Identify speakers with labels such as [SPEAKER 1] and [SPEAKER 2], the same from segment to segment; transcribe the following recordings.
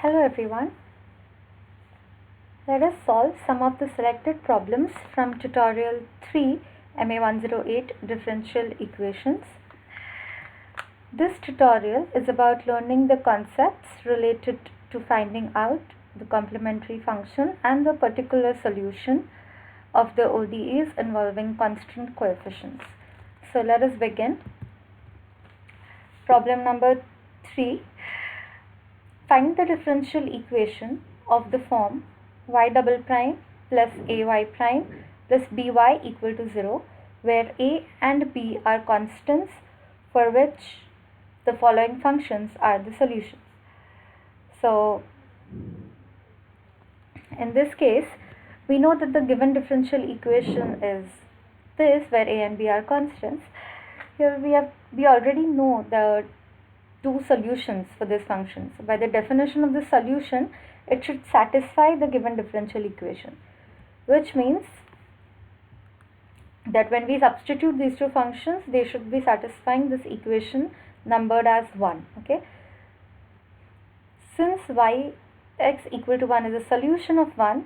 [SPEAKER 1] Hello everyone. Let us solve some of the selected problems from tutorial 3 MA108 differential equations. This tutorial is about learning the concepts related to finding out the complementary function and the particular solution of the ODEs involving constant coefficients. So let us begin. Problem number 3. Find the differential equation of the form y double prime plus ay prime plus by equal to 0, where a and b are constants for which the following functions are the solutions. So in this case, we know that the given differential equation is this, where a and b are constants. Here we already know the two solutions for this function. So by the definition of the solution, it should satisfy the given differential equation, which means that when we substitute these two functions, they should be satisfying this equation numbered as 1. Okay. Since yx equal to 1 is a solution of 1,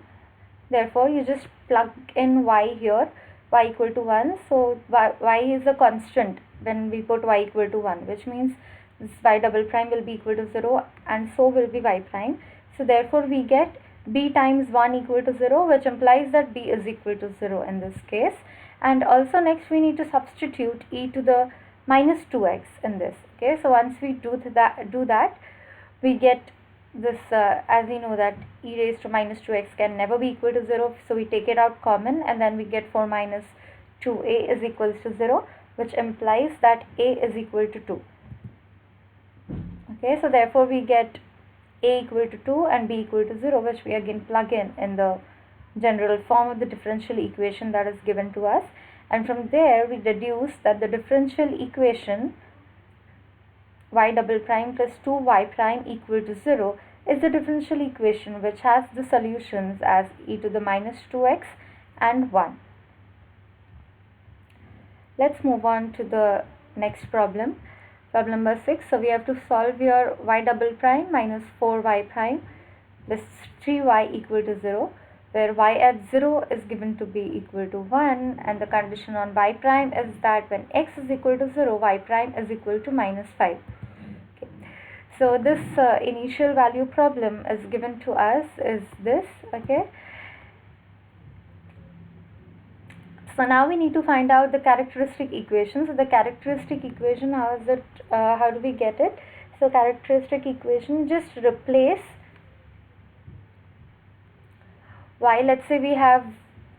[SPEAKER 1] therefore you just plug in y here, y equal to 1. So y is a constant when we put y equal to 1, which means this y double prime will be equal to 0 and so will be y prime. So therefore we get b times 1 equal to 0, which implies that b is equal to 0 in this case. And also next we need to substitute e to the minus 2x in this. Okay, so once we do that, we get this, as we know that e raised to minus 2x can never be equal to 0, so we take it out common and then we get 4 minus 2a is equals to 0, which implies that a is equal to 2. Okay, so therefore we get a equal to 2 and b equal to 0, which we again plug in the general form of the differential equation that is given to us, and from there we deduce that the differential equation y double prime plus 2y prime equal to 0 is the differential equation which has the solutions as e to the minus 2x and 1. Let's move on to the next problem. Problem number 6. So we have to solve your y double prime minus 4y prime plus 3y equal to 0, where y at 0 is given to be equal to 1, and the condition on y prime is that when x is equal to 0, y prime is equal to minus 5. Okay. So this initial value problem is given to us is this. Okay. So now we need to find out the characteristic equation. So the characteristic equation, how do we get it? So characteristic equation, just replace y, let's say we have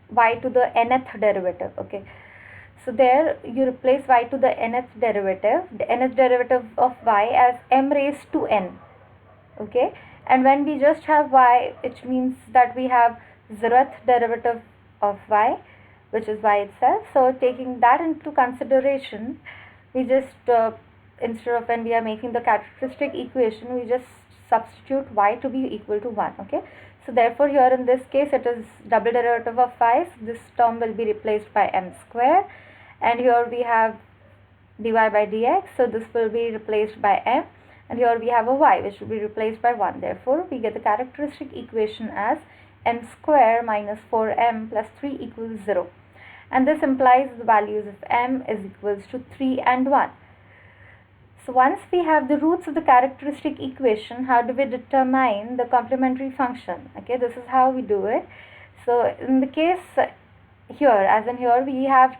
[SPEAKER 1] y to the nth derivative. Okay, so there you replace y to the nth derivative of y as m raised to n. Okay, and when we just have y, it means that we have 0th derivative of y, which is y itself. So taking that into consideration, we just instead of when we are making the characteristic equation, we just substitute y to be equal to 1. Okay, so therefore here in this case it is double derivative of y, so this term will be replaced by m square, and here we have dy by dx, so this will be replaced by m, and here we have a y which will be replaced by 1. Therefore we get the characteristic equation as m square minus 4m plus 3 equals 0, and this implies the values of m is equals to 3 and 1. So once we have the roots of the characteristic equation, how do we determine the complementary function? Okay, this is how we do it. So in the case here, as in here, we have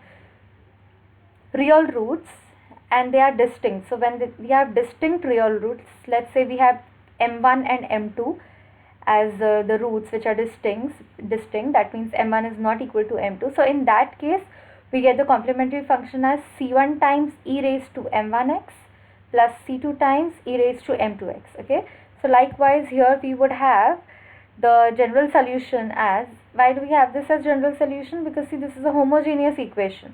[SPEAKER 1] real roots and they are distinct. So when we have distinct real roots, let's say we have m1 and m2 as the roots which are distinct, that means m1 is not equal to m2. So in that case, we get the complementary function as c1 times e raised to m1x plus c2 times e raised to m2x. Okay, so likewise here we would have the general solution as, why do we have this as general solution? Because see, this is a homogeneous equation.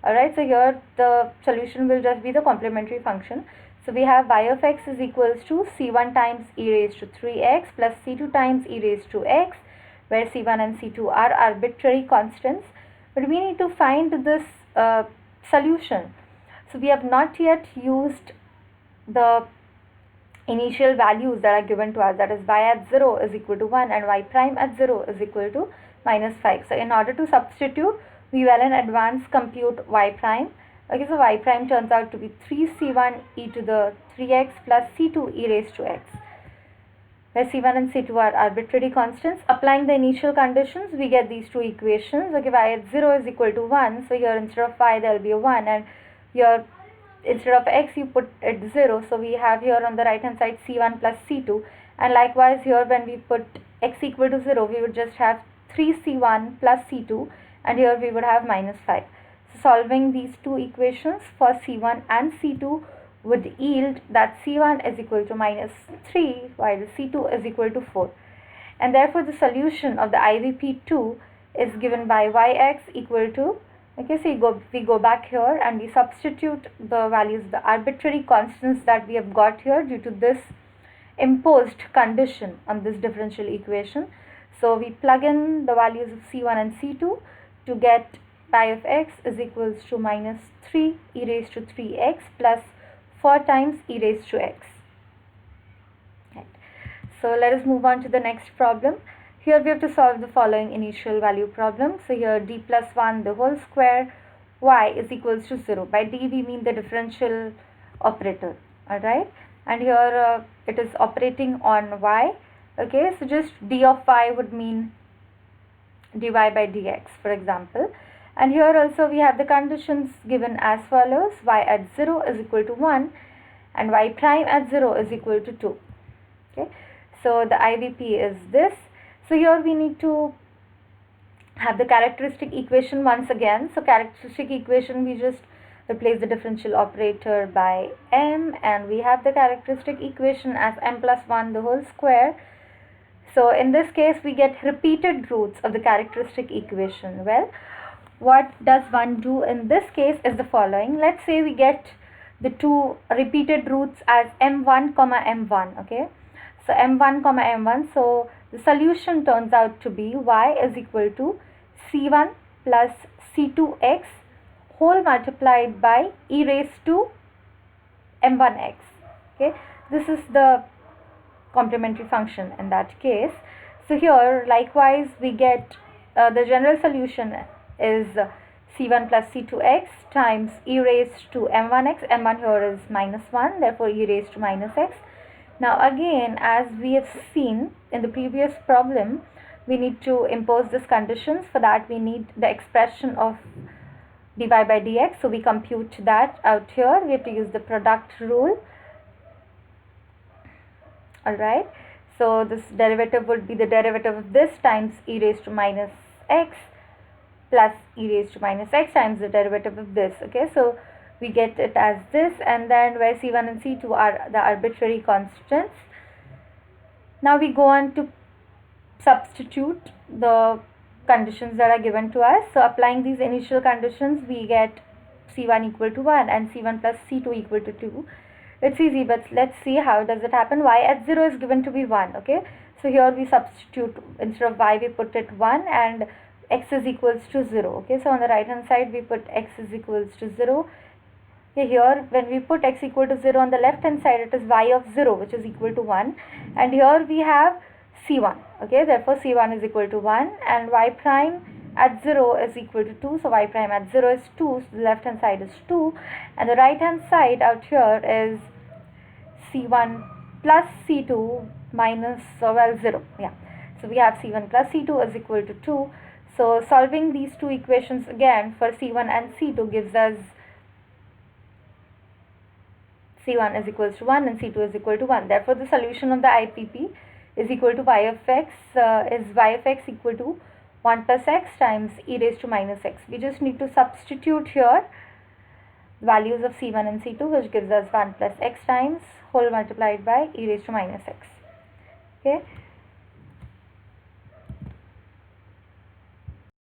[SPEAKER 1] Alright, so here the solution will just be the complementary function. So we have y of x is equals to c1 times e raised to 3x plus c2 times e raised to x, where c1 and c2 are arbitrary constants. But we need to find this solution. So we have not yet used the initial values that are given to us, that is y at 0 is equal to 1 and y prime at 0 is equal to minus 5. So in order to substitute, we will in advance compute y prime. Okay, so y prime turns out to be 3c1 e to the 3x plus c2 e raised to x, where c1 and c2 are arbitrary constants. Applying the initial conditions, we get these two equations. Okay, y at 0 is equal to 1, so here instead of y there will be a 1, and here instead of x you put it 0, so we have here on the right hand side c1 plus c2, and likewise here when we put x equal to 0, we would just have 3c1 plus c2, and here we would have minus 5. So solving these two equations for c1 and c2 would yield that c1 is equal to minus 3 while c2 is equal to 4, and therefore the solution of the IVP2 is given by yx equal to, okay, so we go back here and we substitute the values, the arbitrary constants that we have got here due to this imposed condition on this differential equation. So we plug in the values of c1 and c2 to get y of x is equals to minus 3 e raised to 3x plus 4 times e raised to x. Right. So let us move on to the next problem. Here we have to solve the following initial value problem. So here d plus 1 the whole square y is equals to 0. By d we mean the differential operator, alright, and here it is operating on y. Okay, so just d of y would mean dy by dx, for example. And here also we have the conditions given as follows: y at 0 is equal to 1 and y prime at 0 is equal to 2. Okay, so the IVP is this. So here we need to have the characteristic equation once again. So characteristic equation, we just replace the differential operator by m, and we have the characteristic equation as m plus 1 the whole square. So in this case we get repeated roots of the characteristic equation. Well, what does one do in this case is the following. Let's say we get the two repeated roots as m1 comma m1. Okay, so m1 comma m1, so the solution turns out to be y is equal to c1 plus c2x whole multiplied by e raised to m1x. Okay, this is the complementary function in that case. So here likewise we get the general solution is c1 plus c2x times e raised to m1x. m1 here is minus 1, therefore e raised to minus x. Now again, as we have seen in the previous problem, we need to impose these conditions. For that we need the expression of dy by dx, so we compute that out here. We have to use the product rule. Alright, so this derivative would be the derivative of this times e raised to minus x plus e raised to minus x times the derivative of this. Okay, so we get it as this, and then where c1 and c2 are the arbitrary constants. Now we go on to substitute the conditions that are given to us. So applying these initial conditions, we get c1 equal to 1 and c1 plus c2 equal to 2. It's easy, but let's see how does it happen. Y at 0 is given to be 1. Okay, so here we substitute, instead of y we put it 1 and x is equals to 0. Okay, so on the right hand side we put x is equals to 0. Okay, here when we put x equal to 0 on the left hand side, it is y of 0 which is equal to 1, and here we have c1. Okay, therefore c1 is equal to 1 and y prime at 0 is equal to 2, so y prime at 0 is 2, so the left hand side is 2, and the right hand side out here is c1 plus c2 minus 0. Yeah, so we have c1 plus c2 is equal to 2. So solving these two equations again for c1 and c2 gives us c1 is equals to 1 and c2 is equal to 1. Therefore the solution of the IPP is equal to y of x is y of x equal to 1 plus x times e raised to minus x. We just need to substitute here values of c1 and c2, which gives us 1 plus x times whole multiplied by e raised to minus x. Okay.